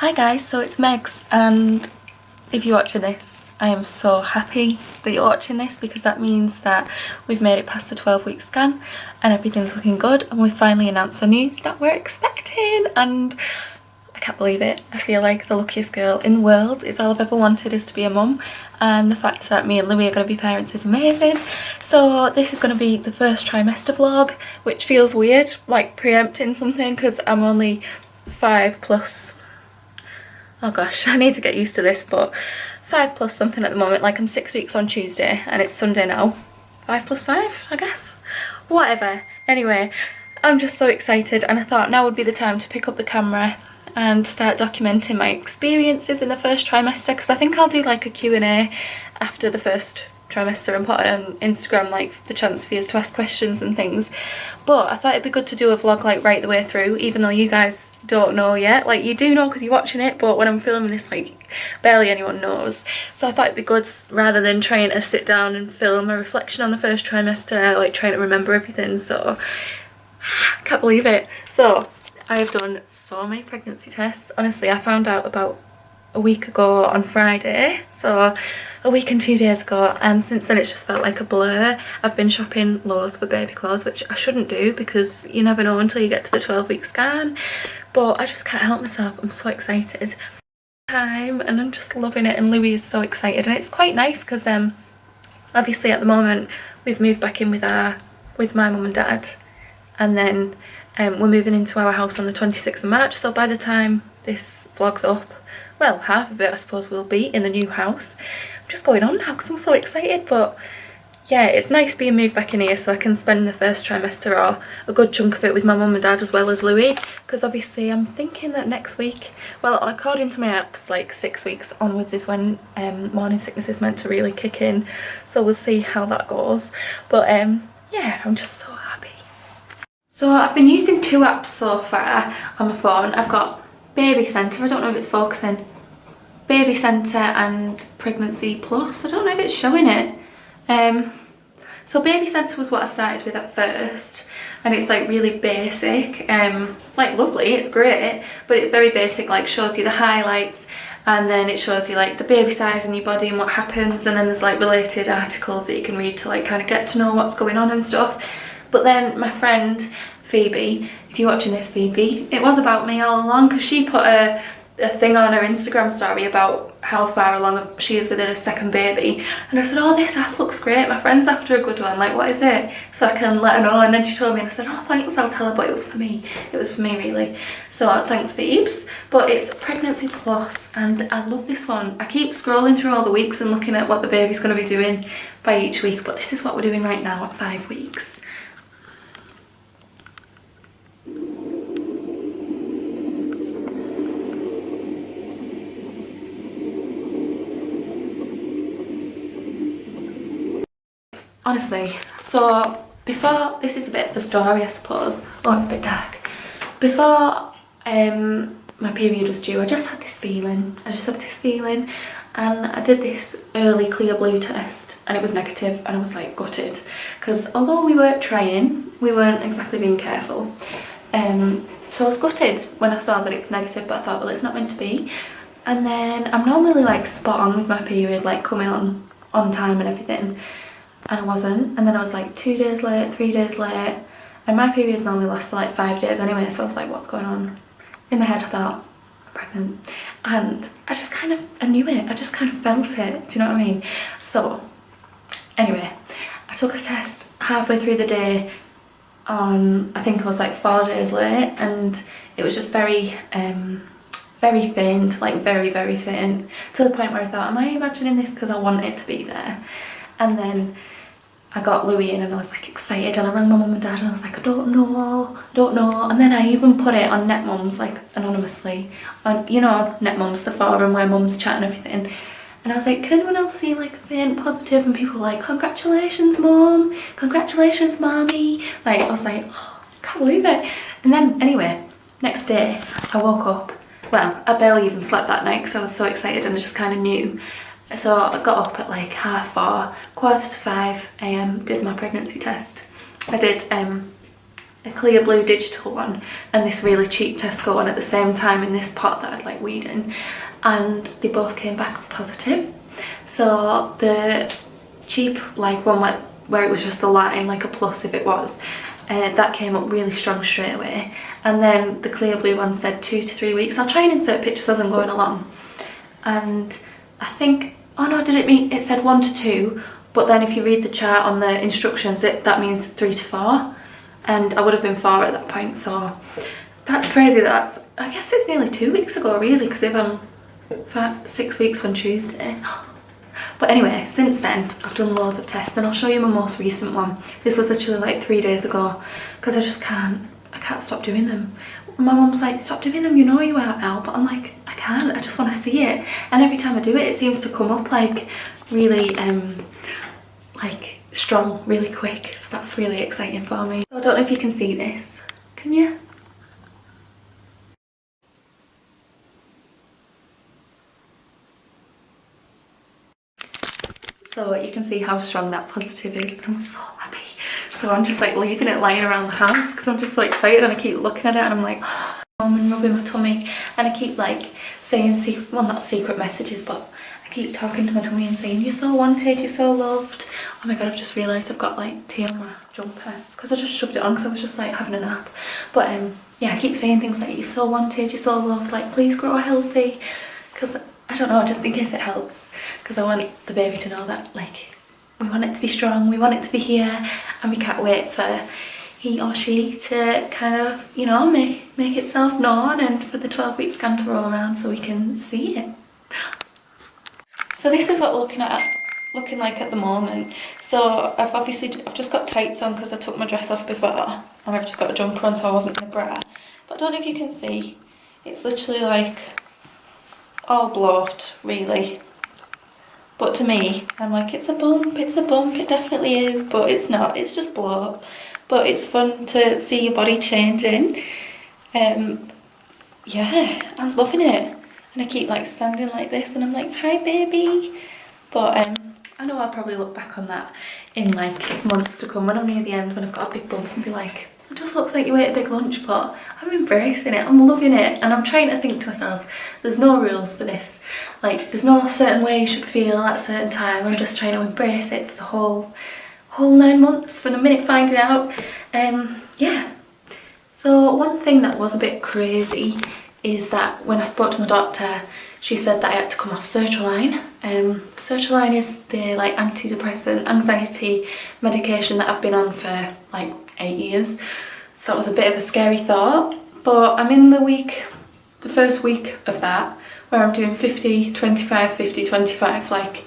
Hi guys, so it's Megs, and if you're watching this, I am so happy that you're watching this because that means that we've made it past the 12-week scan and everything's looking good, and we've finally announced the news that we're expecting, and I can't believe it. I feel like the luckiest girl in the world. It's all I've ever wanted is to be a mum, and the fact that me and Louie are going to be parents is amazing. So this is going to be the first trimester vlog, which feels weird, like preempting something, because I'm only 5 plus. Oh gosh, I need to get used to this, but 5 plus something at the moment. Like, I'm 6 weeks on Tuesday and it's Sunday now. 5 plus 5, I guess. Whatever. Anyway, I'm just so excited, and I thought now would be the time to pick up the camera and start documenting my experiences in the first trimester, because I think I'll do like a Q&A after the first trimester and put it on Instagram, like the chance for you to ask questions and things. But I thought it'd be good to do a vlog like right the way through, even though you guys don't know yet. Like, you do know because you're watching it, but when I'm filming this, like, barely anyone knows. So I thought it'd be good, rather than trying to sit down and film a reflection on the first trimester, like trying to remember everything. So I can't believe it. So I have done so many pregnancy tests. Honestly, I found out about a week ago on Friday, so a week and 2 days ago, and since then it's just felt like a blur. I've been shopping loads for baby clothes, which I shouldn't do because you never know until you get to the 12-week scan, but I just can't help myself. I'm so excited. And I'm just loving it, and Louis is so excited, and it's quite nice because obviously at the moment we've moved back in with my mum and dad, and then we're moving into our house on the 26th of March, so by the time this vlog's up, well, half of it I suppose will be in the new house. I'm just going on now because I'm so excited. But yeah, it's nice being moved back in here so I can spend the first trimester, or a good chunk of it, with my mum and dad as well as Louis, because obviously I'm thinking that next week, well, according to my apps, like 6 weeks onwards is when morning sickness is meant to really kick in, so we'll see how that goes. But yeah, I'm just so happy. So I've been using 2 apps so far on my phone. I've got Baby Centre, I don't know if it's focusing, Baby Centre and Pregnancy Plus, I don't know if it's showing it. So Baby Centre was what I started with at first, and it's like really basic, like lovely, it's great, but it's very basic, like shows you the highlights, and then it shows you like the baby size and your body and what happens, and then there's like related articles that you can read to like kind of get to know what's going on and stuff. But then my friend Phoebe, if you're watching this, Phoebe, it was about me all along, because she put a thing on her Instagram story about how far along she is with her second baby, and I said, oh, this app looks great, my friend's after a good one, like what is it, so I can let her know. And then she told me, and I said, oh thanks, I'll tell her, but it was for me really, so thanks Phoebes. But it's Pregnancy Plus, and I love this one. I keep scrolling through all the weeks and looking at what the baby's going to be doing by each week, but this is what we're doing right now at 5 weeks. Honestly, so before, this is a bit of the story I suppose. Oh, it's a bit dark. Before my period was due, I just had this feeling, and I did this early clear blue test, and it was negative, and I was like gutted, because although we weren't trying, we weren't exactly being careful. So I was gutted when I saw that it was negative, but I thought, well, it's not meant to be. And then I'm normally like spot on with my period, like coming on time and everything, and I wasn't. And then I was like 2 days late, 3 days late, and my periods normally last for like 5 days anyway, so I was like, what's going on? In my head I thought, I'm pregnant, and I knew it, I just kind of felt it, do you know what I mean? So anyway, I took a test halfway through the day on, I think it was like 4 days late, and it was just very faint, like very faint, to the point where I thought, am I imagining this because I want it to be there? And then I got Louis in, and I was like excited, and I rang my mum and dad, and I was like, I don't know, and then I even put it on NetMums, like anonymously, on, you know, NetMums, the forum where mums chat and everything, and I was like, can anyone else see like a faint positive? And people were like, congratulations mum, congratulations mommy, like I was like, oh, I can't believe it. And then anyway, next day I woke up, well, I barely even slept that night because I was so excited, and I just kind of knew. So I got up at like 4:30, 4:45 AM, did my pregnancy test. I did a clear blue digital one and this really cheap Tesco one at the same time in this pot that I'd like weed in, and they both came back positive. So the cheap like one where it was just a line, like a plus if it was, that came up really strong straight away, and then the clear blue one said 2 to 3 weeks. I'll try and insert pictures as I'm going along, and I think, oh no, did it mean, it said 1 to 2, but then if you read the chart on the instructions that means 3 to 4, and I would have been 4 at that point. So that's crazy. That's, I guess it's nearly 2 weeks ago really, because if I'm 6 weeks on Tuesday. But anyway, since then I've done loads of tests, and I'll show you my most recent one. This was literally like 3 days ago, because I can't stop doing them. My mum's like, stop doing them, you know you are now, but I'm like, I can't, I just want to see it. And every time I do it, it seems to come up like really like strong, really quick, so that's really exciting for me. So I don't know if you can see this, can you? So you can see how strong that positive is, and I'm so happy. So I'm just like leaving it lying around the house because I'm just so excited, and I keep looking at it and I'm like, and rubbing my tummy, and I keep like saying, well, not secret messages, but I keep talking to my tummy and saying, you're so wanted, you're so loved. Oh my god, I've just realised I've got like tea on my jumper. It's because I just shoved it on because I was just like having a nap. But yeah, I keep saying things like, you're so wanted, you're so loved, like please grow healthy, because I don't know, just in case it helps, because I want the baby to know that like we want it to be strong, we want it to be here, and we can't wait for he or she to kind of, you know, make itself known, and for the 12-week scan to roll around so we can see it. So this is what we're looking like at the moment. So I've just got tights on because I took my dress off before, and I've just got a jumper on so I wasn't in a bra. But I don't know if you can see, it's literally like all bloat really. But to me, I'm like, it's a bump, it definitely is, but it's not, it's just bloat. But it's fun to see your body changing. Yeah, I'm loving it. And I keep like standing like this and I'm like, hi baby. But I know I'll probably look back on that in like months to come when I'm near the end, when I've got a big bump, and be like, it just looks like you ate a big lunch, but I'm embracing it, I'm loving it. And I'm trying to think to myself, there's no rules for this. Like there's no certain way you should feel at a certain time. I'm just trying to embrace it for the whole 9 months from the minute finding out. Yeah. So one thing that was a bit crazy is that when I spoke to my doctor, she said that I had to come off sertraline. Sertraline is the like antidepressant anxiety medication that I've been on for like 8 years. So that was a bit of a scary thought, but I'm in the first week of that, where I'm doing 50, 25, 50, 25, like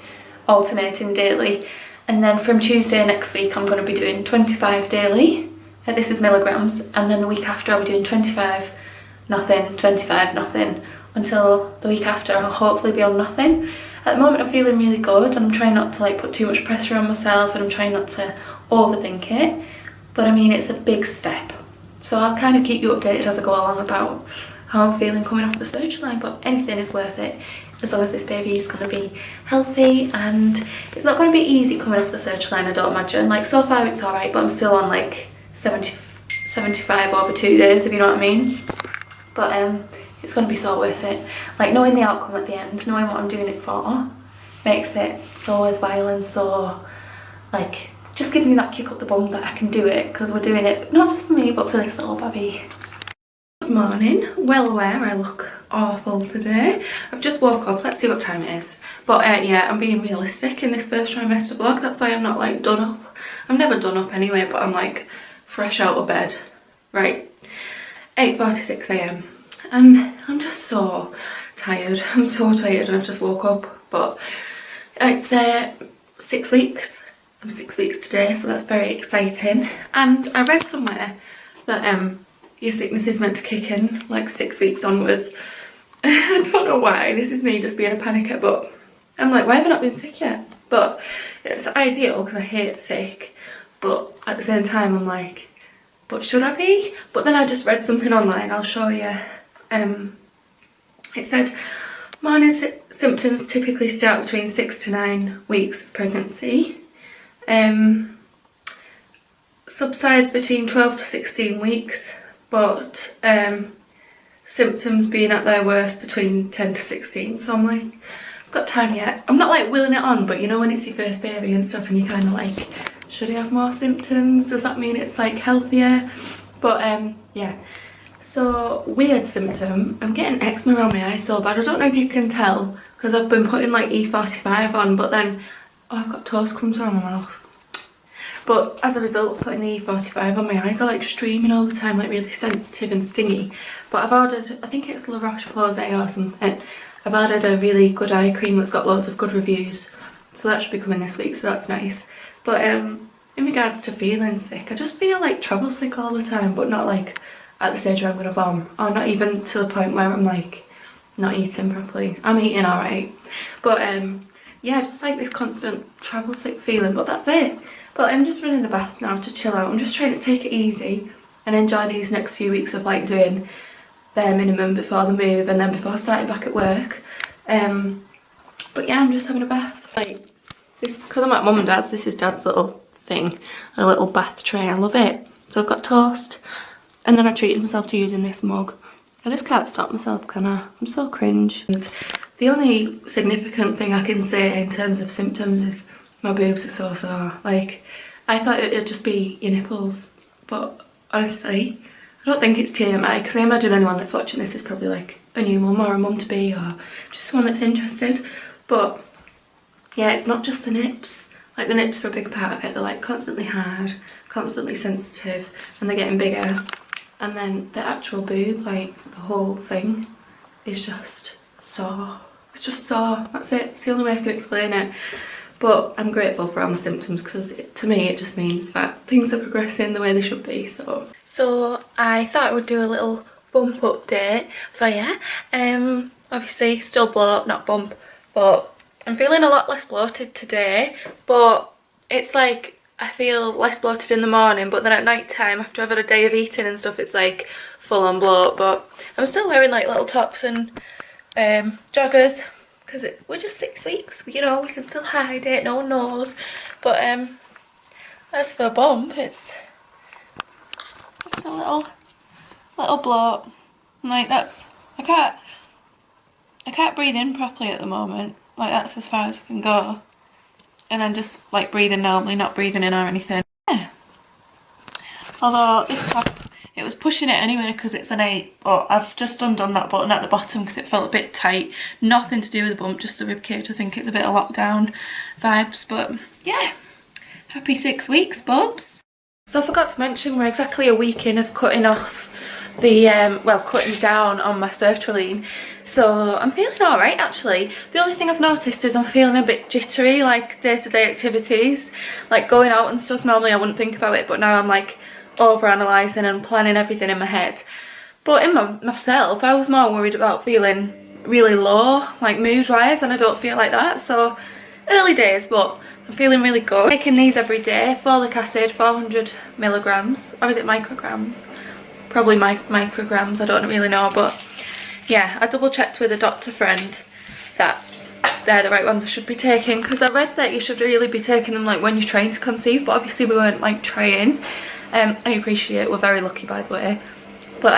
alternating daily. And then from Tuesday next week, I'm going to be doing 25 daily. This is milligrams. And then the week after, I'll be doing 25, nothing, 25, nothing. Until the week after, I'll hopefully be on nothing. At the moment, I'm feeling really good, and I'm trying not to like put too much pressure on myself, and I'm trying not to overthink it. But I mean, it's a big step. So I'll kind of keep you updated as I go along about how I'm feeling coming off the sertraline, but anything is worth it as long as this baby is going to be healthy. And it's not going to be easy coming off the sertraline, I don't imagine. Like so far it's alright, but I'm still on like 75 over 2 days, if you know what I mean. But it's going to be so worth it. Like knowing the outcome at the end, knowing what I'm doing it for, makes it so worthwhile, and so like just giving me that kick up the bum that I can do it, because we're doing it not just for me but for this little baby. Good morning. Well aware I look awful today. I've just woke up, let's see what time it is. But yeah, I'm being realistic in this first trimester vlog, that's why I'm not like done up. I'm never done up anyway, but I'm like fresh out of bed. Right, 8:46 AM. And I'm just so tired. I'm so tired, and I've just woke up. But it's 6 weeks. I'm 6 weeks today, so that's very exciting. And I read somewhere that your sickness is meant to kick in like 6 weeks onwards. I don't know why, this is me just being a panicker, but I'm like, why have I not been sick yet? But it's ideal because I hate sick, but at the same time I'm like, but should I be? But then I just read something online, I'll show you. It said morning symptoms typically start between 6 to 9 weeks of pregnancy. subsides between 12 to 16 weeks, but symptoms being at their worst between 10 to 16. So I'm like, I've got time yet. I'm not like willing it on, but you know when it's your first baby and stuff and you're kind of like, should I have more symptoms? Does that mean it's like healthier? But yeah. So weird symptom, I'm getting eczema around my eyes so bad. I don't know if you can tell because I've been putting like E45 on, but then I've got toast crumbs around my mouth. But as a result of putting the E45 on, my eyes are like streaming all the time, like really sensitive and stingy. But I've ordered, I think it's La Roche-Posay or something. I've ordered a really good eye cream that's got loads of good reviews. So that should be coming this week, so that's nice. But in regards to feeling sick, I just feel like travel sick all the time, but not like at the stage where I'm gonna vom, or not even to the point where I'm like not eating properly. I'm eating alright, but yeah, just like this constant travel sick feeling, but that's it. But I'm just running a bath now to chill out. I'm just trying to take it easy and enjoy these next few weeks of like doing bare minimum before the move and then before starting back at work. But yeah, I'm just having a bath. Like this, because I'm at mum and dad's, this is dad's little thing, a little bath tray. I love it. So I've got toast. And then I treated myself to using this mug. I just can't stop myself, can I? I'm so cringe. And the only significant thing I can say in terms of symptoms is my boobs are so sore. Like, I thought it'd just be your nipples, but honestly, I don't think it's TMI, because I imagine anyone that's watching this is probably like a new mum or a mum-to-be or just someone that's interested. But yeah, it's not just the nips. Like, the nips are a big part of it. They're like constantly hard, constantly sensitive, and they're getting bigger. And then the actual boob, like the whole thing, is just sore. It's just sore, that's it. It's the only way I can explain it. But I'm grateful for all my symptoms because to me it just means that things are progressing the way they should be. So I thought I would do a little bump update for you. Obviously still bloat, not bump, but I'm feeling a lot less bloated today. But it's like, I feel less bloated in the morning, but then at night time, after I've had a day of eating and stuff, it's like full on bloat. But I'm still wearing like little tops and joggers because we're just 6 weeks, you know, we can still hide it, no one knows. But as for a bump, it's just a little bloat. Like that's, I can't breathe in properly at the moment. Like that's as far as I can go. And then just like breathing normally, not breathing in or anything. Yeah. Although this top, it was pushing it anyway because it's an 8, but I've just undone that button at the bottom because it felt a bit tight. Nothing to do with the bump, just the ribcage. I think it's a bit of lockdown vibes, but yeah. Happy 6 weeks, bubs. So I forgot to mention we're exactly a week in of cutting off the, well, cutting down on my sertraline. So I'm feeling alright actually. The only thing I've noticed is I'm feeling a bit jittery, like day-to-day activities, like going out and stuff. Normally I wouldn't think about it, but now I'm like over-analysing and planning everything in my head. But in myself, I was more worried about feeling really low, like mood-wise, and I don't feel like that. So early days, but I'm feeling really good. Taking these every day, folic acid, 400 milligrams, or is it micrograms? Probably micrograms, I don't really know, but yeah, I double checked with a doctor friend that they're the right ones I should be taking, because I read that you should really be taking them like when you're trying to conceive, but obviously we weren't like trying. I appreciate, we're very lucky by the way, but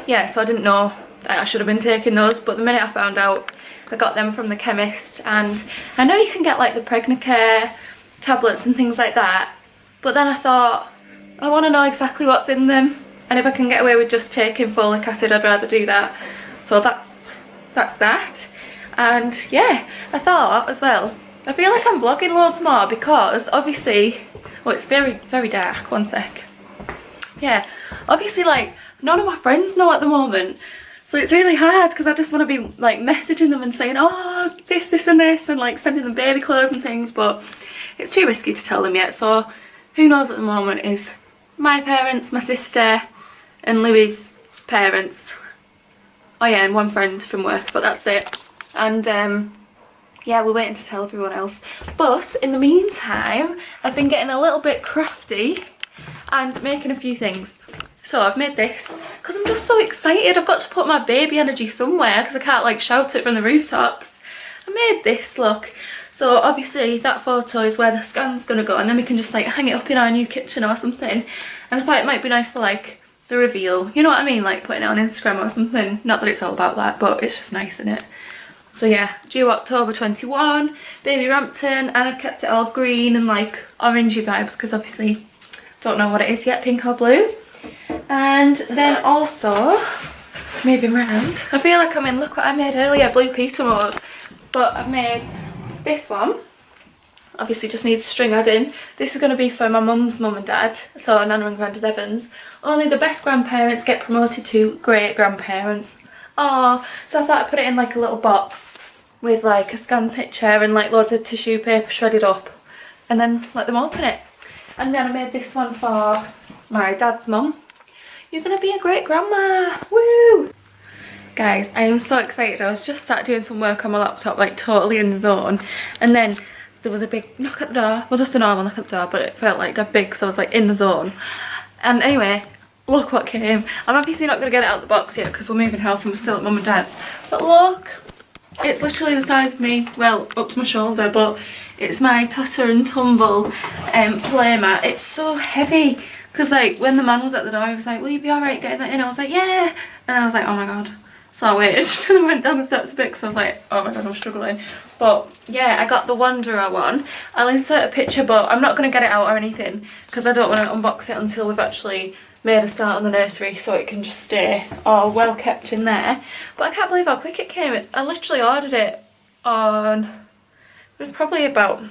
yeah, so I didn't know that I should have been taking those, but the minute I found out, I got them from the chemist. And I know you can get like the Pregnacare tablets and things like that, but then I thought I want to know exactly what's in them. And if I can get away with just taking folic acid, I'd rather do that. So that's that. And yeah, I thought as well, I feel like I'm vlogging loads more because obviously, well, it's very, very dark. One sec. Yeah, obviously like none of my friends know at the moment. So it's really hard because I just want to be like messaging them and saying, oh, this and this, and like sending them baby clothes and things, but it's too risky to tell them yet. So who knows at the moment is my parents, my sister, and Louie's parents. Oh yeah, and one friend from work, but that's it. And yeah, we're waiting to tell everyone else. But in the meantime, I've been getting a little bit crafty and making a few things. So I've made this because I'm just so excited. I've got to put my baby energy somewhere because I can't like shout it from the rooftops. I made this, look. So obviously that photo is where the scan's gonna go, and then we can just like hang it up in our new kitchen or something. And I thought it might be nice for like the reveal, you know what I mean, like putting it on Instagram or something. Not that it's all about that, but it's just nice, isn't it? So yeah, due October 21, baby Rampton, and I've kept it all green and like orangey vibes because obviously don't know what it is yet, pink or blue. And then also moving around, I feel like I'm in, look what I made earlier, Blue Peter mode. But I've made this one, obviously just needs string adding. This is going to be for my mum's mum and dad, so Nana and Grandad Evans. Only the best grandparents get promoted to great grandparents. Oh, so I thought I'd put it in like a little box with like a scanned picture and like loads of tissue paper shredded up, and then let them open it. And then I made this one for my dad's mum. You're going to be a great grandma, woo! Guys, I am so excited. I was just sat doing some work on my laptop, like totally in the zone, and then there was a big knock at the door. Well, just a normal knock at the door, but it felt like that big, so I was like in the zone. And anyway, look what came. I'm obviously not going to get it out of the box yet because we're moving house and we're still at mum and dad's. But look, it's literally the size of me, well, up to my shoulder, but it's my Tutter and Tumble playmat. It's so heavy because like when the man was at the door, he was like, will you be alright getting that in? I was like, yeah. And then I was like, oh my god. So I waited and I went down the steps a bit because I was like, oh my god, I'm struggling. But yeah, I got the Wanderer one. I'll insert a picture, but I'm not going to get it out or anything because I don't want to unbox it until we've actually made a start on the nursery, so it can just stay all well kept in there. But I can't believe how quick it came. I literally ordered it on, it was probably about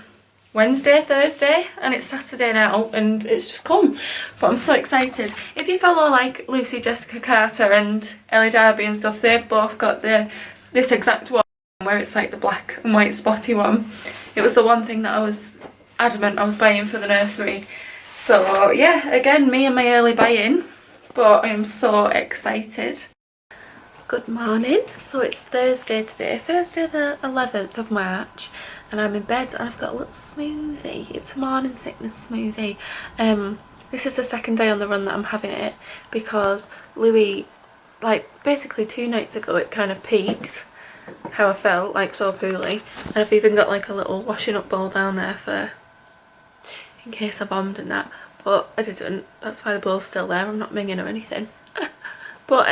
Wednesday, Thursday, and it's Saturday now and it's just come. But I'm so excited. If you follow like Lucy Jessica Carter and Ellie Darby and stuff, they've both got this exact one where it's like the black and white spotty one. It was the one thing that I was adamant I was buying for the nursery. So yeah, again, me and my early buy-in, but I am so excited. Good morning. So it's Thursday today, Thursday the 11th of March. And I'm in bed and I've got a little smoothie. It's a morning sickness smoothie. This is the second day on the run that I'm having it because Louis, like basically 2 nights ago, it kind of peaked how I felt, like so poorly. And I've even got like a little washing up bowl down there for in case I bombed and that. But I didn't. That's why the bowl's still there. I'm not minging or anything. But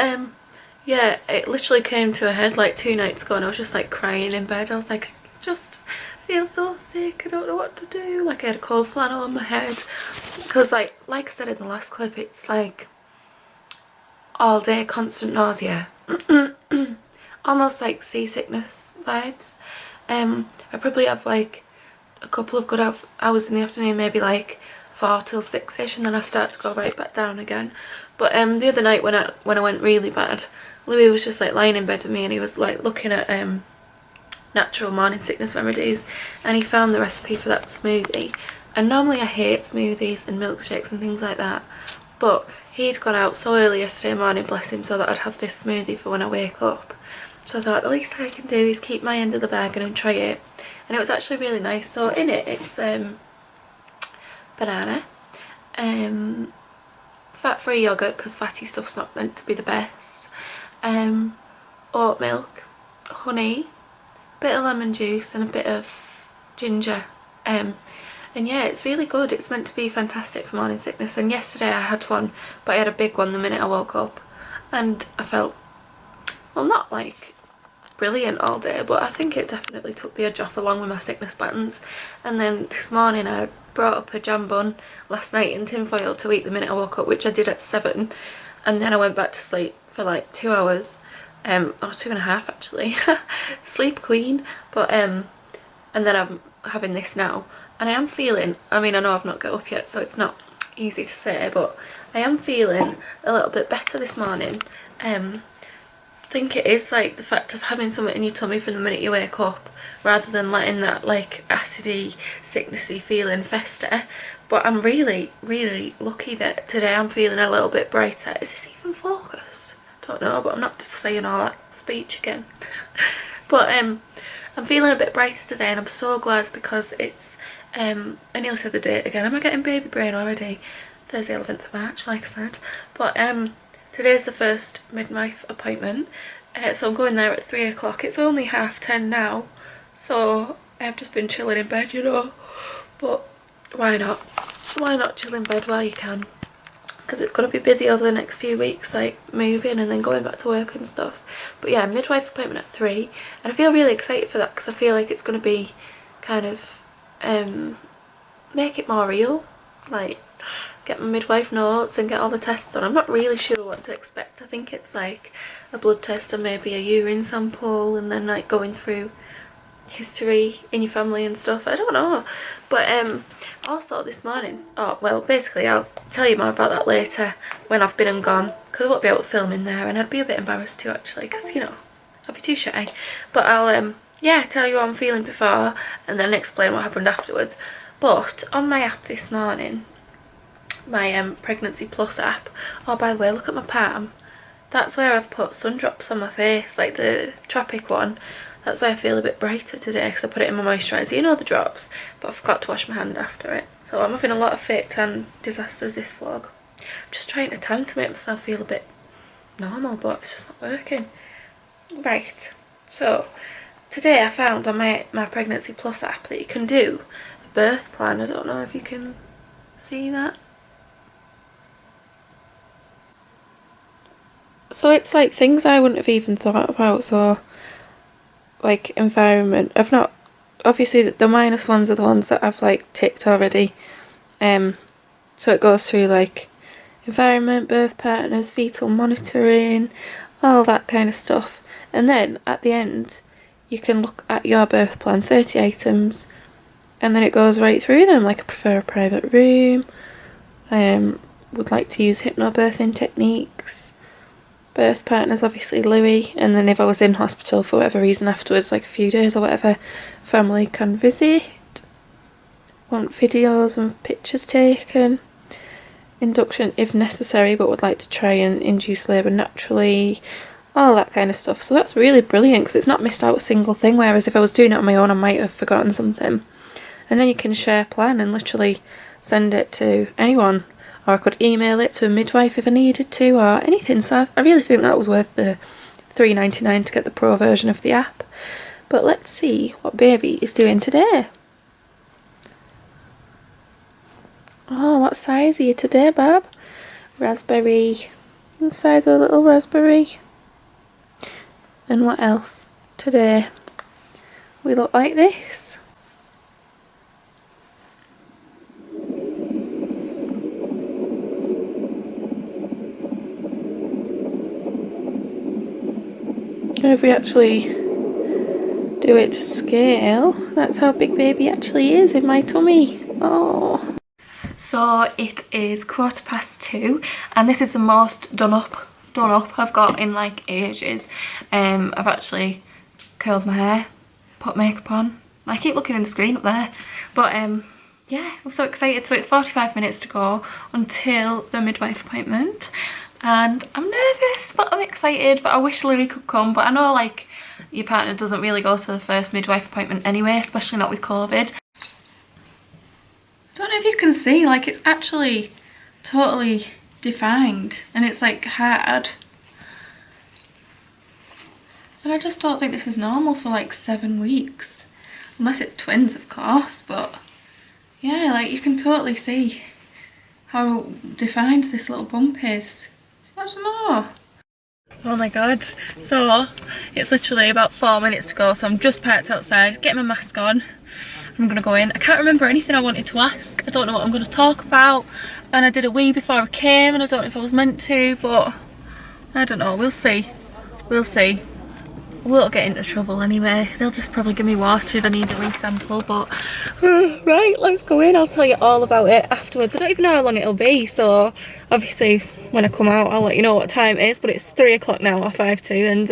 yeah, it literally came to a head like 2 nights ago and I was just like crying in bed. I was like, just feel so sick, I don't know what to do. Like I had a cold flannel on my head because like I said in the last clip, it's like all day constant nausea. Almost like seasickness vibes. I probably have like a couple of good hours in the afternoon, maybe like 4 till 6ish, and then I start to go right back down again. But the other night when I went really bad, Louis was just like lying in bed with me and he was like looking at natural morning sickness remedies, and he found the recipe for that smoothie. And normally I hate smoothies and milkshakes and things like that, but he'd gone out so early yesterday morning, bless him, so that I'd have this smoothie for when I wake up. So I thought the least I can do is keep my end of the bargain and try it, and it was actually really nice. So in it, it's banana, fat-free yogurt because fatty stuff's not meant to be the best, oat milk, honey, bit of lemon juice and a bit of ginger, and yeah, it's really good. It's meant to be fantastic for morning sickness. And yesterday I had one, but I had a big one the minute I woke up and I felt, well, not like brilliant all day, but I think it definitely took the edge off along with my sickness buttons. And then this morning I brought up a jam bun last night in tinfoil to eat the minute I woke up, which I did at 7, and then I went back to sleep for like 2 hours. Or 2.5 actually. Sleep queen. But and then I'm having this now and I am feeling, I mean I know I've not got up yet so it's not easy to say, but I am feeling a little bit better this morning. I think it is like the fact of having something in your tummy from the minute you wake up rather than letting that like acidy sicknessy feeling fester. But I'm really lucky that today I'm feeling a little bit brighter. Is this even focused? Don't know, but I'm not just saying all that speech again. But I'm feeling a bit brighter today and I'm so glad because it's I nearly said the date again. Am I getting baby brain already? Thursday 11th of March, like I said. But today's the first midwife appointment, so I'm going there at 3 o'clock. It's only 10:30 now, so I have just been chilling in bed, you know, but why not? Why not chill in bed while you can? Because it's going to be busy over the next few weeks, like moving and then going back to work and stuff. But yeah, midwife appointment at 3, and I feel really excited for that because I feel like it's going to be kind of make it more real, like get my midwife notes and get all the tests done. I'm not really sure what to expect. I think it's like a blood test and maybe a urine sample, and then like going through history in your family and stuff. I don't know. But also this morning, oh well, basically I'll tell you more about that later when I've been and gone, because I won't be able to film in there and I'd be a bit embarrassed to actually, because you know, I'd be too shy. But I'll yeah, tell you how I'm feeling before and then explain what happened afterwards. But on my app this morning, my Pregnancy Plus app, oh by the way, look at my palm. That's where I've put sun drops on my face, like the Tropic one. That's why I feel a bit brighter today, because I put it in my moisturiser, you know, the drops, but I forgot to wash my hand after it. So I'm having a lot of fake tan disasters this vlog. I'm just trying to tan to make myself feel a bit normal, but it's just not working. Right, so today I found on my Pregnancy Plus app that you can do a birth plan. I don't know if you can see that. So it's like things I wouldn't have even thought about, so like environment. I've not, obviously the minus ones are the ones that I've like ticked already. So it goes through like environment, birth partners, fetal monitoring, all that kind of stuff. And then at the end you can look at your birth plan, 30 items, and then it goes right through them, like I prefer a private room, would like to use hypnobirthing techniques, birth partners obviously Louis, and then if I was in hospital for whatever reason afterwards, like a few days or whatever, family can visit, want videos and pictures taken, induction if necessary but would like to try and induce labour naturally, all that kind of stuff. So that's really brilliant because it's not missed out a single thing, whereas if I was doing it on my own I might have forgotten something. And then you can share a plan and literally send it to anyone, or I could email it to a midwife if I needed to, or anything. So I really think that was worth the $3.99 to get the pro version of the app. But let's see what baby is doing today. Oh, what size are you today, Bab? Raspberry. Inside a little raspberry. And what else? Today we look like this. If we actually do it to scale, that's how big baby actually is in my tummy. Oh. So it is 2:15 and this is the most done up I've got in like ages. I've actually curled my hair, put makeup on. I keep looking in the screen up there. But yeah, I'm so excited. So it's 45 minutes to go until the midwife appointment. And I'm nervous, but I'm excited. But I wish Louis could come. But I know like your partner doesn't really go to the first midwife appointment anyway, especially not with COVID. I don't know if you can see, like it's actually totally defined and it's like hard. And I just don't think this is normal for like 7 weeks. Unless it's twins, of course, but yeah, like you can totally see how defined this little bump is. I don't know. Oh my god, so it's literally about 4 minutes to go, so I'm just parked outside, getting my mask on. I'm gonna go in. I can't remember anything I wanted to ask. I don't know what I'm gonna talk about, and I did a wee before I came and I don't know if I was meant to, but I don't know, we'll see. We'll see. I won't get into trouble anyway. They'll just probably give me water if I need a wee sample, but right, let's go in. I'll tell you all about it afterwards. I don't even know how long it'll be, so obviously when I come out I'll let you know what time it is, but it's 3 o'clock now, or 5 to, and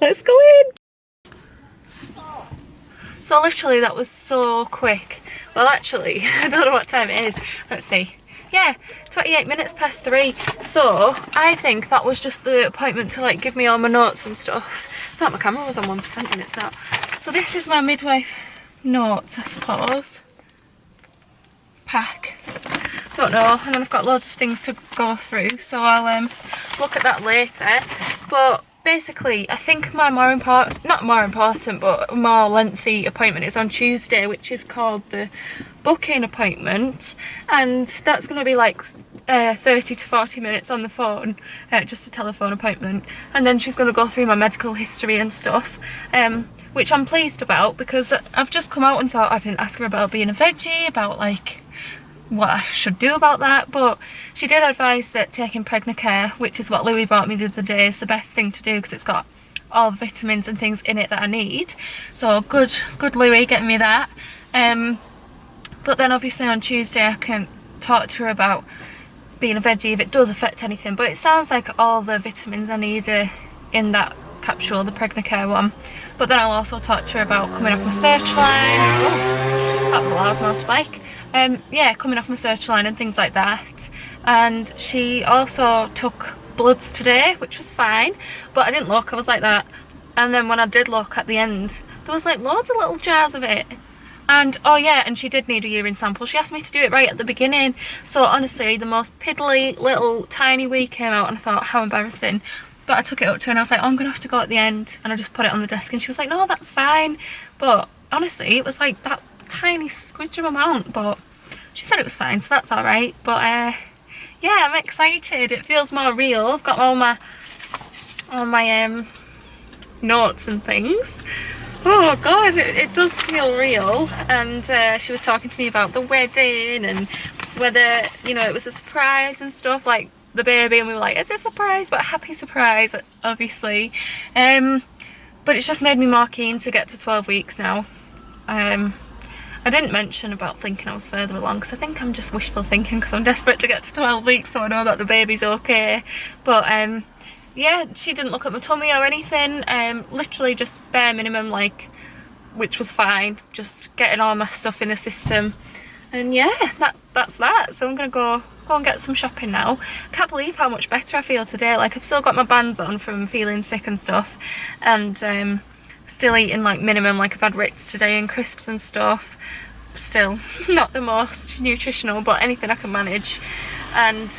let's go in. So literally that was so quick. Well actually, I don't know what time it is. Let's see. Yeah, 28 minutes past 3. So I think that was just the appointment to like give me all my notes and stuff. I thought my camera was on 1% and it's not. So this is my midwife notes, I suppose. Pack. Don't know. And then I've got loads of things to go through, so I'll look at that later. But basically I think my more important, not more important, but more lengthy appointment is on Tuesday, which is called the booking appointment, and that's going to be like 30 to 40 minutes on the phone, just a telephone appointment, and then she's going to go through my medical history and stuff, which I'm pleased about, because I've just come out and thought I didn't ask her about being a veggie, about like what I should do about that, but she did advise that taking Pregnacare, which is what Louis bought me the other day, is the best thing to do because it's got all the vitamins and things in it that I need. So good Louis getting me that. But then obviously on Tuesday I can talk to her about being a veggie if it does affect anything, but it sounds like all the vitamins I need are in that capsule, the Pregnacare one. But then I'll also talk to her about coming off my searchline. Oh, that was a loud motorbike. Yeah, coming off my searchline and things like that. And she also took bloods today, which was fine, but I didn't look, I was like that. And then when I did look at the end, there was like loads of little jars of it. And oh yeah, and she did need a urine sample. She asked me to do it right at the beginning. So honestly, the most piddly little tiny wee came out, and I thought, how embarrassing. But I took it up to her and I was like, oh, I'm gonna have to go at the end, and I just put it on the desk, and she was like, no, that's fine. But honestly, it was like that tiny squidge of amount, but she said it was fine, so that's all right. But yeah, I'm excited. It feels more real. I've got all my notes and things. Oh god, it does feel real. And she was talking to me about the wedding and whether, you know, it was a surprise and stuff, like the baby, and we were like, it's a surprise, but a happy surprise, obviously. But it's just made me more keen to get to 12 weeks now. I didn't mention about thinking I was further along, because I think I'm just wishful thinking, because I'm desperate to get to 12 weeks so I know that the baby's okay. But yeah, she didn't look at my tummy or anything, literally just bare minimum, like, which was fine, just getting all my stuff in the system. And yeah, that's that. So I'm gonna go and get some shopping now. Can't believe how much better I feel today. Like, I've still got my bands on from feeling sick and stuff, and still eating like minimum, like I've had Ritz today and crisps and stuff. Still not the most nutritional, but anything I can manage. And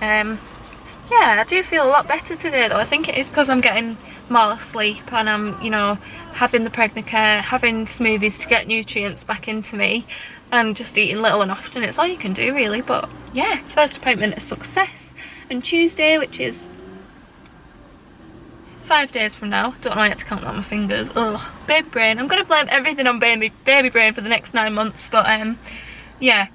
yeah, I do feel a lot better today though. I think it is because I'm getting more sleep, and I'm, you know, having the Pregnacare, having smoothies to get nutrients back into me, and just eating little and often. It's all you can do really. But yeah, first appointment a success. And Tuesday, which is 5 days from now, don't know, I had to count on my fingers. Ugh, baby brain. I'm gonna blame everything on baby brain for the next 9 months. But yeah,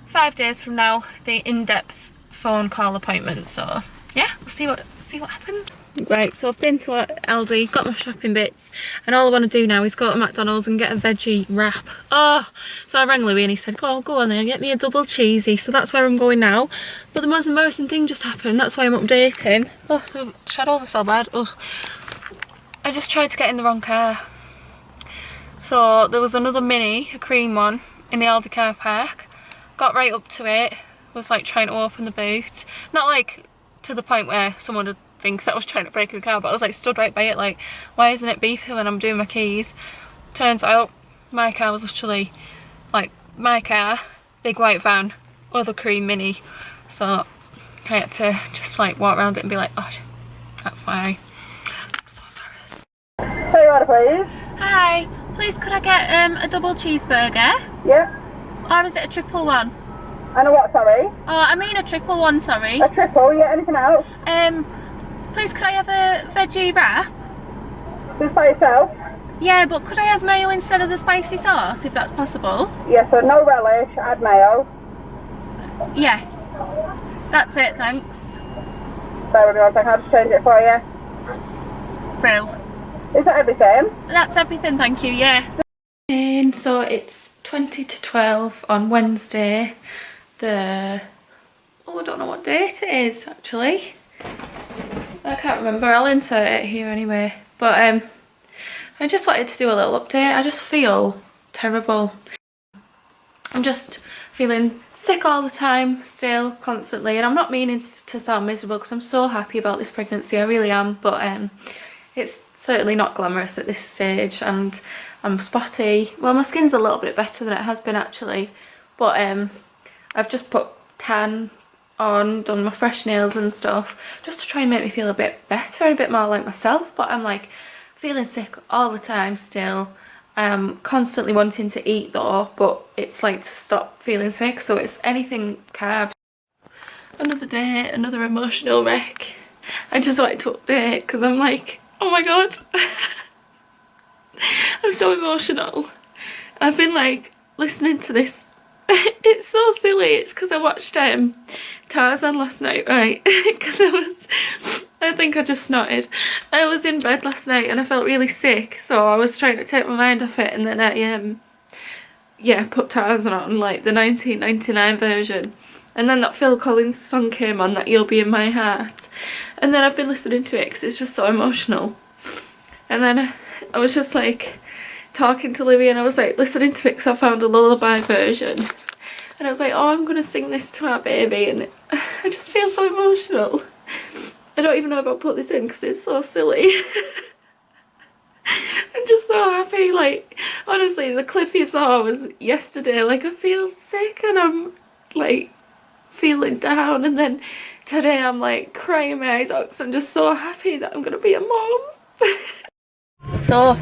5 days from now, the in-depth phone call appointment. So yeah, we'll see what happens. Right, so I've been to Aldi, got my shopping bits, and all I want to do now is go to McDonald's and get a veggie wrap. Oh, so I rang Louis and he said, well, go on then, get me a double cheesy. So that's where I'm going now. But the most embarrassing thing just happened, that's why I'm updating. Oh, the shadows are so bad. Ugh. I just tried to get in the wrong car. So there was another Mini, a cream one, in the Aldi car park. Got right up to it, was like trying to open the boot. Not like to the point where someone would think that I was trying to break the car, but I was like stood right by it, like, why isn't it beeping when I'm doing my keys? Turns out my car was literally like my car, big white van, other cream Mini. So I had to just like walk around it and be like, oh, that's why. I'm so embarrassed. Say your order, please. Hi, please could I get a double cheeseburger? Yeah. Or is it a triple one? And a what, sorry? Oh, I mean a triple one, sorry. A triple, yeah, anything else? Please could I have a veggie wrap? Just by yourself? Yeah, but could I have mayo instead of the spicy sauce, if that's possible? Yeah, so no relish, add mayo. Yeah. That's it, thanks. Bear with me 1 second, I'll just change it for you. Brill. Is that everything? That's everything, thank you, yeah. And so it's 20 to 12 on Wednesday. I don't know what date it is, actually. I can't remember, I'll insert it here anyway. But I just wanted to do a little update. I just feel terrible. I'm just feeling sick all the time still, constantly, and I'm not meaning to sound miserable because I'm so happy about this pregnancy, I really am, but it's certainly not glamorous at this stage, and I'm spotty. Well, my skin's a little bit better than it has been actually, but I've just put tan on, done my fresh nails and stuff, just to try and make me feel a bit better, a bit more like myself. But I'm like feeling sick all the time still. I'm constantly wanting to eat though, but it's like to stop feeling sick, so it's anything carbs. Another day, another emotional wreck. I just wanted to update because I'm like, oh my god. I'm so emotional. I've been like listening to this. It's so silly. It's because I watched Tarzan last night, right? Because I think I just snotted. I was in bed last night and I felt really sick, so I was trying to take my mind off it, and then I yeah, put Tarzan on, like the 1999 version. And then that Phil Collins song came on, that You'll Be In My Heart. And then I've been listening to it because it's just so emotional. And then I was just like talking to Livy, and I was like listening to it because I found a lullaby version. And I was like, oh, I'm going to sing this to our baby. And I just feel so emotional. I don't even know if I'll put this in because it's so silly. I'm just so happy. Like, honestly, the clip you saw was yesterday. Like, I feel sick and I'm like feeling down, and then today I'm like crying my eyes out because I'm just so happy that I'm gonna be a mom. So,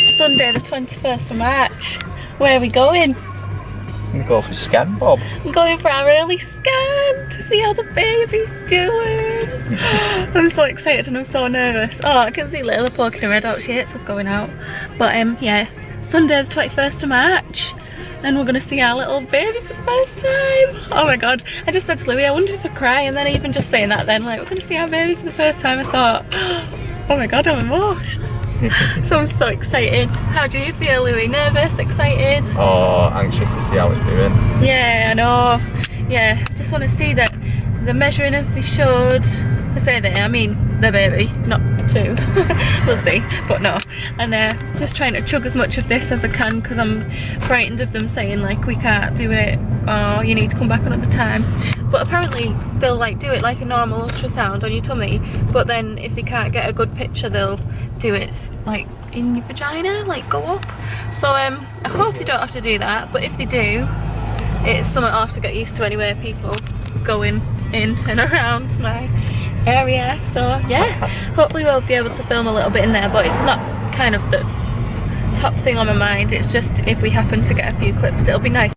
Sunday the 21st of March, where are we going? I'm gonna go for a scan, Bob. I'm going for our early scan to see how the baby's doing. I'm so excited and I'm so nervous. Oh, I can see Layla poking her head out. She hates us going out. But yeah, Sunday the 21st of March. And we're going to see our little baby for the first time. Oh my god. I just said to Louie, I wonder if I cry. And then even just saying that then, like, we're going to see our baby for the first time, I thought, oh my god, I'm emotional. So I'm so excited. How do you feel, Louie? Nervous? Excited? Oh, anxious to see how it's doing. Yeah, I know. Yeah, just want to see that they're measuring as they should. I say they, I mean the baby, not two. We'll see, but no. And just trying to chug as much of this as I can because I'm frightened of them saying like we can't do it or you need to come back another time. But apparently they'll like do it like a normal ultrasound on your tummy, but then if they can't get a good picture they'll do it like in your vagina, like go up. So I hope they don't have to do that, but if they do, it's something I'll have to get used to anyway, people going in and around my area. So yeah, hopefully we'll be able to film a little bit in there, but it's not kind of the top thing on my mind. It's just if we happen to get a few clips, it'll be nice.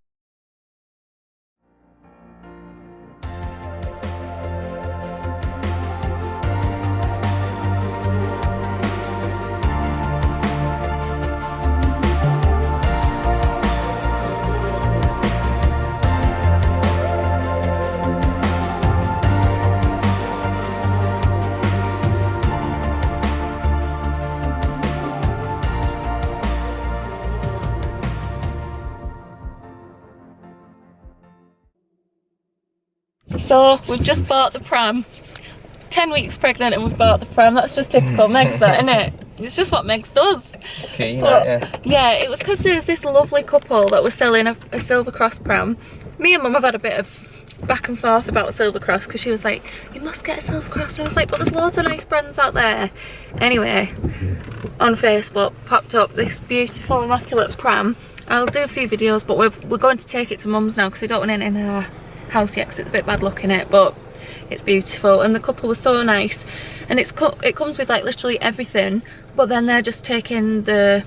So we've just bought the pram. 10 weeks pregnant and we've bought the pram. That's just typical Megs, that, isn't it? It's just what Megs does. Keen, But, yeah, it was because there was this lovely couple that was selling a Silver Cross pram. Me and Mum have had a bit of back and forth about Silver Cross because she was like, you must get a Silver Cross, and I was like, but there's loads of nice brands out there. Anyway, on Facebook popped up this beautiful immaculate pram. I'll do a few videos, but we're going to take it to Mum's now because we don't want it in our house yet because it's a bit bad looking it, but it's beautiful. And the couple was so nice, and it comes with like literally everything, but then they're just taking the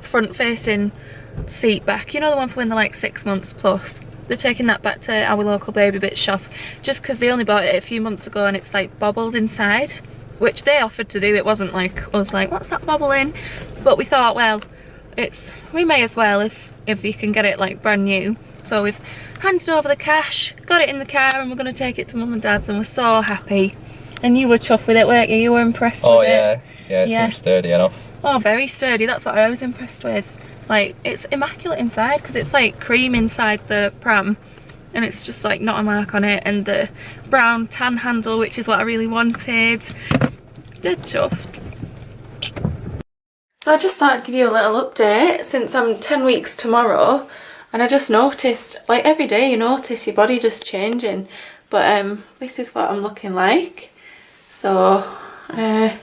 front facing seat back, you know, the one for when they're like 6 months plus. They're taking that back to our local baby bit shop just because they only bought it a few months ago and it's like bobbled inside, which they offered to do. It wasn't like us like, what's that bobbling? But we thought, well, we may as well if you can get it like brand new. So we've handed over the cash, got it in the car, and we're going to take it to Mum and Dad's, and we're so happy. And you were chuffed with it, weren't you? You were impressed with it. Oh yeah, it seems sturdy enough. Oh, very sturdy. That's what I was impressed with. Like, it's immaculate inside because it's like cream inside the pram, and it's just like not a mark on it, and the brown tan handle, which is what I really wanted. Dead chuffed. So I just thought I'd give you a little update since I'm 10 weeks tomorrow. And I just noticed, like every day you notice your body just changing, but this is what I'm looking like. So yeah,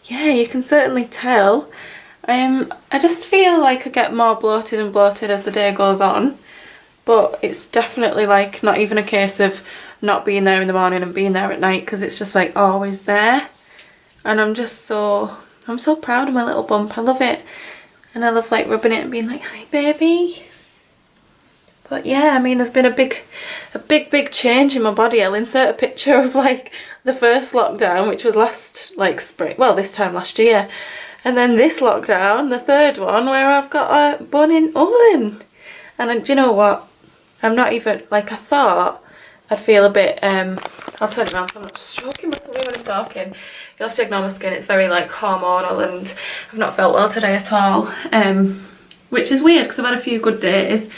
you can certainly tell. I just feel like I get more bloated and bloated as the day goes on, but it's definitely like not even a case of not being there in the morning and being there at night, because it's just like always there. And I'm so proud of my little bump. I love it, and I love like rubbing it and being like, hi baby. But yeah, I mean, there's been a big change in my body. I'll insert a picture of like the first lockdown, which was last like spring, well, this time last year, and then this lockdown, the third one, where I've got a bun-in oven. And do you know what? I'm not even, like, I thought I'd feel a bit, I'll turn it around so I'm not just stroking my tummy when I'm talking. You'll have to ignore my skin, it's very like hormonal, and I've not felt well today at all, which is weird because I've had a few good days,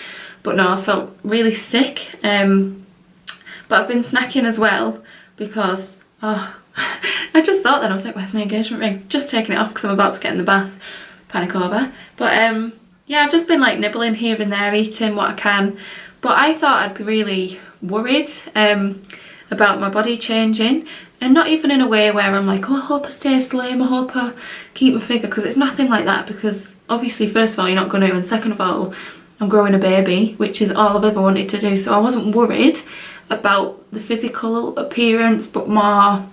but no, I felt really sick. But I've been snacking as well because, oh, I just thought then, I was like, where's my engagement ring? Just taking it off because I'm about to get in the bath, panic over. But yeah, I've just been like nibbling here and there, eating what I can. But I thought I'd be really worried about my body changing, and not even in a way where I'm like, oh, I hope I stay slim, I hope I keep my figure, because it's nothing like that, because obviously first of all you're not going to, and second of all I'm growing a baby, which is all I've ever wanted to do. So I wasn't worried about the physical appearance, but more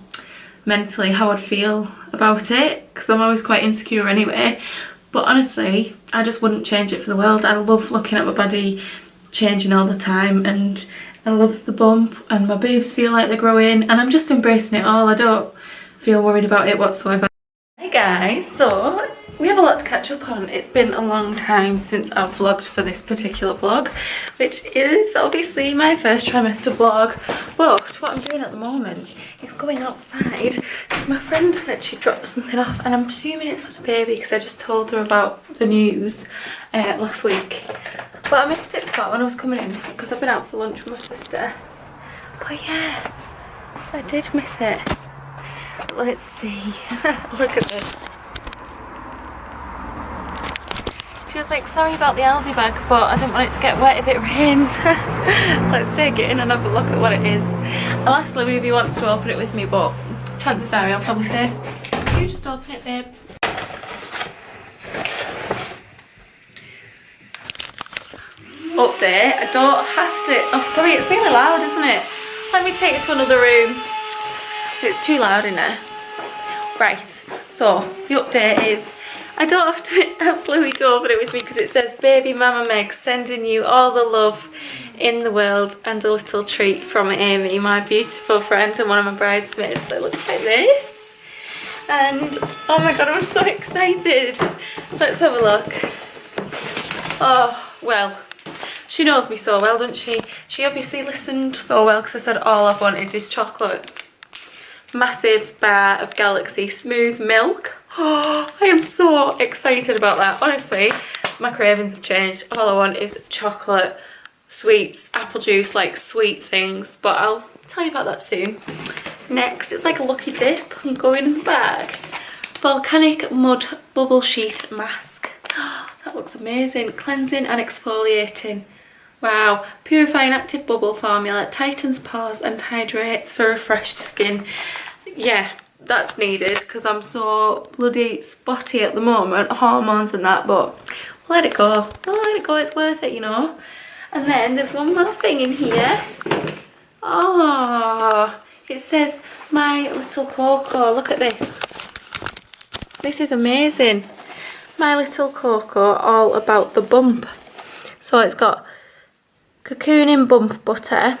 mentally how I'd feel about it, because I'm always quite insecure anyway. But honestly, I just wouldn't change it for the world. I love looking at my body changing all the time, and I love the bump, and my boobs feel like they're growing, and I'm just embracing it all. I don't feel worried about it whatsoever. Hey guys, so we have a lot to catch up on. It's been a long time since I've vlogged for this particular vlog, which is obviously my first trimester vlog. But what I'm doing at the moment is going outside because my friend said she dropped something off, and I'm assuming it's for the baby because I just told her about the news last week. But I missed it before when I was coming in because I've been out for lunch with my sister. Oh yeah, I did miss it. Let's see. Look at this. She was like, sorry about the Aldi bag, but I didn't want it to get wet if it rained. Let's take it in and have a look at what it is. I'll ask Louie if he wants to open it with me, but chances are I'll probably say, you just open it, babe. Update, I don't have to. Oh, sorry, it's really loud, isn't it? Let me take it to another room. It's too loud in there. Right, so the update is I don't have to ask Louie to open it with me because it says, baby mama Meg sending you all the love in the world and a little treat from Amy, my beautiful friend and one of my bridesmaids. So it looks like this. And oh my god, I'm so excited. Let's have a look. Oh, well, she knows me so well, doesn't she? She obviously listened so well because I said all I've wanted is chocolate. Massive bar of Galaxy smooth milk. Oh, I am so excited about that. Honestly, my cravings have changed. All I want is chocolate, sweets, apple juice, like sweet things. But I'll tell you about that soon. Next, it's like a lucky dip. I'm going in the bag. Volcanic Mud Bubble Sheet Mask. Oh, that looks amazing. Cleansing and exfoliating. Wow. Purifying active bubble formula. Tightens pores and hydrates for refreshed skin. Yeah, that's needed because I'm so bloody spotty at the moment. Hormones and that, but we'll let it go. We'll let it go. It's worth it, you know. And then there's one more thing in here. Oh, it says My Little Coco. Look at this. This is amazing. My Little Coco, all about the bump. So it's got cocooning bump butter,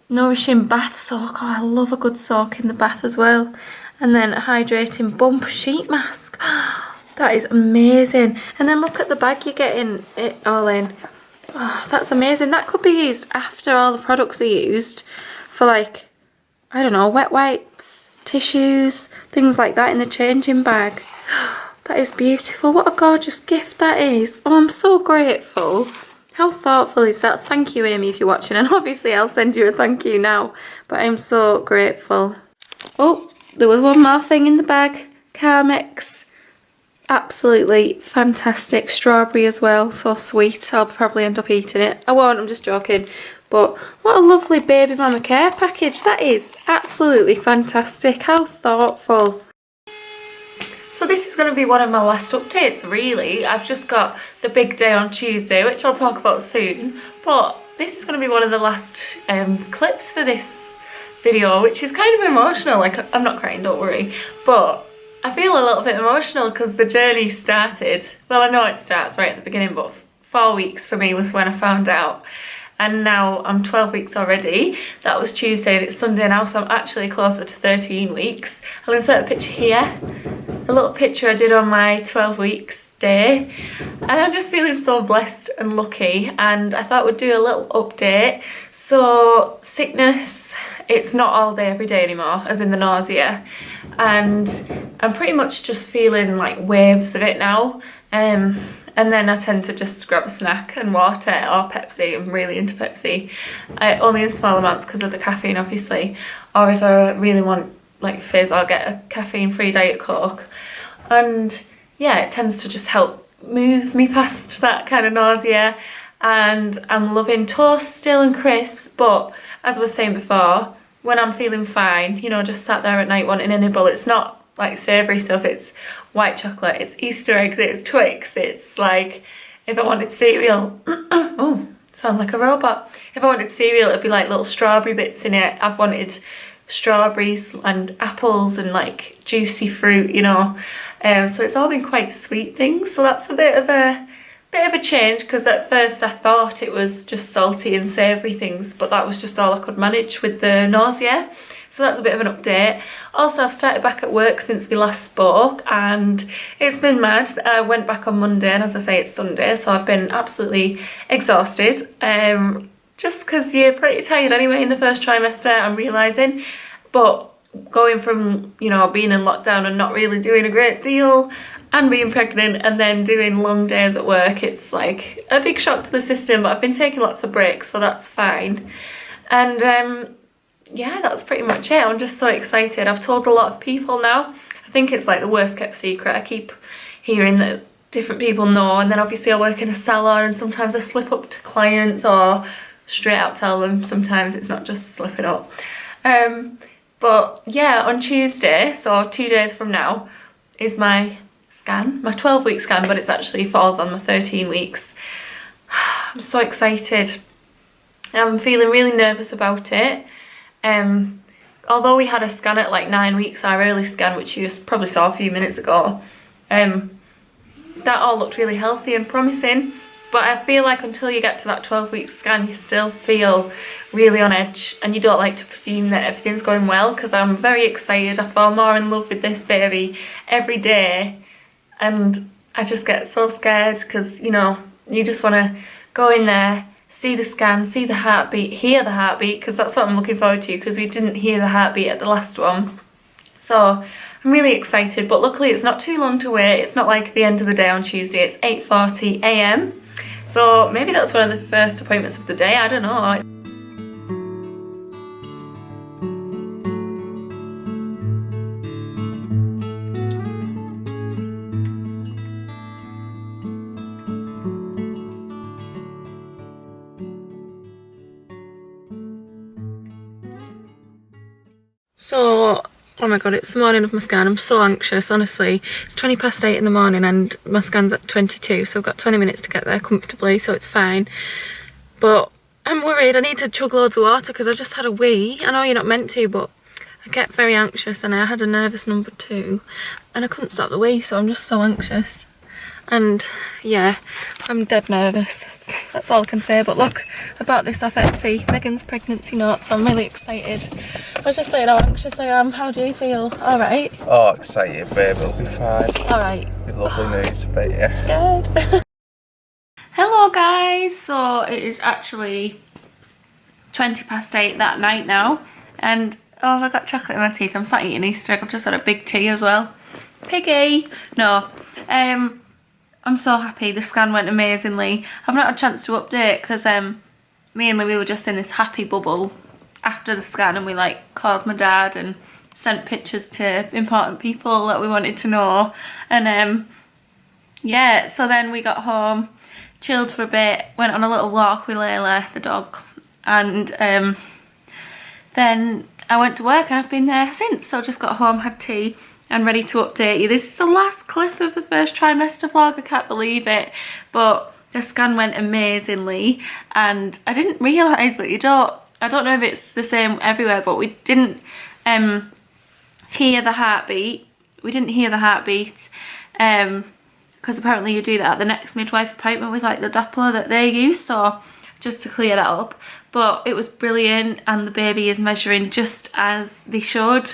nourishing bath soak. Oh, I love a good soak in the bath as well. And then a hydrating bump sheet mask. That is amazing. And then look at the bag you're getting it all in. Oh, that's amazing. That could be used after all the products are used for, like, I don't know, wet wipes, tissues, things like that in the changing bag. That is beautiful. What a gorgeous gift that is. Oh, I'm so grateful. How thoughtful is that? Thank you, Amy, if you're watching. And obviously I'll send you a thank you now. But I'm so grateful. Oh, there was one more thing in the bag. Carmex. Absolutely fantastic. Strawberry as well. So sweet. I'll probably end up eating it. I won't, I'm just joking. But what a lovely baby mama care package. That is absolutely fantastic. How thoughtful. So this is going to be one of my last updates, really. I've just got the big day on Tuesday, which I'll talk about soon. But this is going to be one of the last clips for this video, which is kind of emotional. Like, I'm not crying, don't worry, but I feel a little bit emotional because the journey started, well, I know it starts right at the beginning, but 4 weeks for me was when I found out, and now I'm 12 weeks already. That was Tuesday and it's Sunday now, so I'm actually closer to 13 weeks. I'll insert a picture here, a little picture I did on my 12 weeks day, and I'm just feeling so blessed and lucky, and I thought we'd do a little update. So sickness, it's not all day every day anymore, as in the nausea, and I'm pretty much just feeling like waves of it now, and then I tend to just grab a snack and water or Pepsi. I'm really into Pepsi, only in small amounts because of the caffeine obviously, or if I really want like fizz, I'll get a caffeine free Diet Coke, and yeah, it tends to just help move me past that kind of nausea. And I'm loving toast still and crisps, but as I was saying before, when I'm feeling fine, you know, just sat there at night wanting a nibble, it's not like savoury stuff, it's white chocolate, it's Easter eggs, it's Twix, it's like, if I wanted cereal, oh, sound like a robot. If I wanted cereal, it'd be like little strawberry bits in it. I've wanted strawberries and apples and like juicy fruit, you know. So it's all been quite sweet things, so that's a bit of a change, because at first I thought it was just salty and savoury things, but that was just all I could manage with the nausea. So that's a bit of an update. Also, I've started back at work since we last spoke, and it's been mad. I went back on Monday, and as I say, it's Sunday, so I've been absolutely exhausted. Just because you're pretty tired anyway in the first trimester, I'm realising. But going from, you know, being in lockdown and not really doing a great deal, and being pregnant and then doing long days at work, it's like a big shock to the system, but I've been taking lots of breaks, so that's fine. And yeah, that's pretty much it. I'm just so excited. I've told a lot of people now. I think it's like the worst kept secret. I keep hearing that different people know, and then obviously I work in a salon and sometimes I slip up to clients or straight out tell them. Sometimes it's not just slipping up. But yeah, on Tuesday, so 2 days from now, is my scan, my 12-week scan, but it's actually falls on my 13 weeks. I'm so excited. I'm feeling really nervous about it. Although we had a scan at like 9 weeks, our early scan, which you probably saw a few minutes ago, that all looked really healthy and promising. But I feel like until you get to that 12-week scan, you still feel really on edge, and you don't like to presume that everything's going well, because I'm very excited. I fall more in love with this baby every day, and I just get so scared because, you know, you just want to go in there, see the scan, see the heartbeat, hear the heartbeat, because that's what I'm looking forward to, because we didn't hear the heartbeat at the last one. So I'm really excited, but luckily it's not too long to wait. It's not like the end of the day on Tuesday. It's 8:40 AM. So maybe that's one of the first appointments of the day, I don't know. So, oh my god, it's the morning of my scan. I'm so anxious, honestly. It's 8:20 in the morning and my scan's at 22, so I've got 20 minutes to get there comfortably, so it's fine. But I'm worried. I need to chug loads of water because I just had a wee. I know you're not meant to, but I get very anxious, and I had a nervous number 2 and I couldn't stop the wee, so I'm just so anxious. And yeah, I'm dead nervous. That's all I can say. But look, I bought this off Etsy, Megan's pregnancy notes. I'm really excited. I was just saying how anxious I am. How do you feel? All right? Oh, excited, babe. It'll be fine. All right. Lovely news, but yeah. Scared. Hello guys. So it is actually 8:20 that night now, and oh, I've got chocolate in my teeth. I'm sat eating Easter egg. I've just had a big tea as well. Piggy. No. I'm so happy. The scan went amazingly. I've not had a chance to update because me and Louie were just in this happy bubble after the scan, and we like called my dad and sent pictures to important people that we wanted to know. And yeah, so then we got home, chilled for a bit, went on a little walk with Layla, the dog, and then I went to work, and I've been there since. So I just got home, had tea, and ready to update you. This is the last clip of the first trimester vlog. I can't believe it, but the scan went amazingly, and I didn't realise, but I don't know if it's the same everywhere, but we didn't hear the heartbeat. We didn't hear the heartbeat because apparently you do that at the next midwife appointment with like the Doppler that they use, so just to clear that up. But it was brilliant, and the baby is measuring just as they should,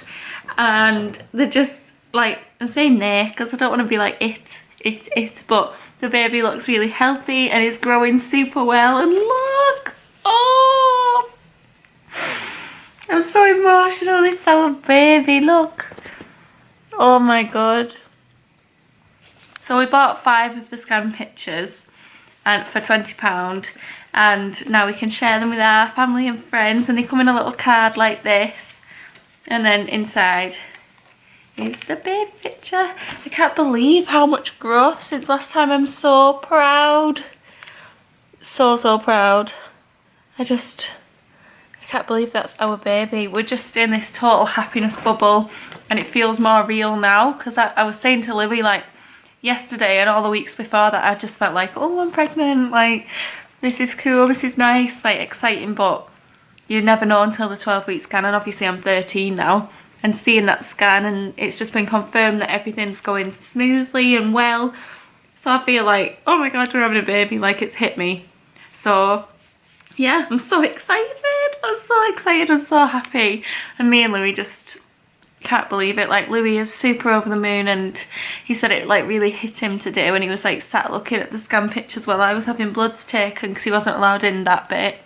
and they're just like, I'm saying they because I don't want to be like it, but the baby looks really healthy and is growing super well. And look, oh, I'm so emotional. This is our baby, look. Oh my god. So we bought 5 of the scan pictures and for £20, and now we can share them with our family and friends, and they come in a little card like this, and then inside is the baby picture. I can't believe how much growth since last time. I'm so proud. So proud. I can't believe that's our baby. We're just in this total happiness bubble, and it feels more real now, because I was saying to Louie like yesterday and all the weeks before that, I just felt like, oh, I'm pregnant, like this is cool, this is nice, like exciting, but you never know until the 12-week scan. And obviously I'm 13 now, and seeing that scan, and it's just been confirmed that everything's going smoothly and well, so I feel like, oh my god, we're having a baby, like it's hit me. So yeah, I'm so excited, I'm so happy, and me and Louie just can't believe it. Like Louie is super over the moon, and he said it like really hit him today when he was like sat looking at the scan pictures while I was having bloods taken, because he wasn't allowed in that bit,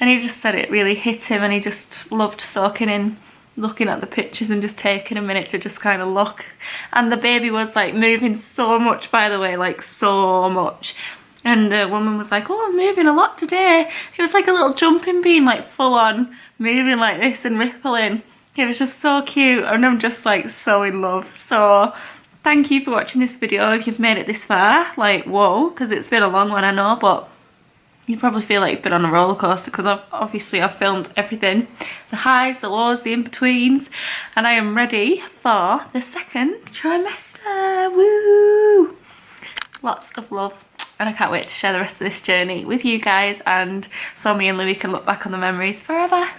and he just said it really hit him, and he just loved soaking in, looking at the pictures and just taking a minute to just kind of look. And the baby was like moving so much, by the way, like so much. And the woman was like, oh, I'm moving a lot today. It was like a little jumping bean, like full on moving like this and rippling. It was just so cute, and I'm just like so in love. So thank you for watching this video if you've made it this far. Like, whoa, because it's been a long one, I know, but you probably feel like you've been on a roller coaster, because I've filmed everything, the highs, the lows, the in-betweens, and I am ready for the 2nd trimester. Woo! Lots of love, and I can't wait to share the rest of this journey with you guys, and so me and Louie can look back on the memories forever.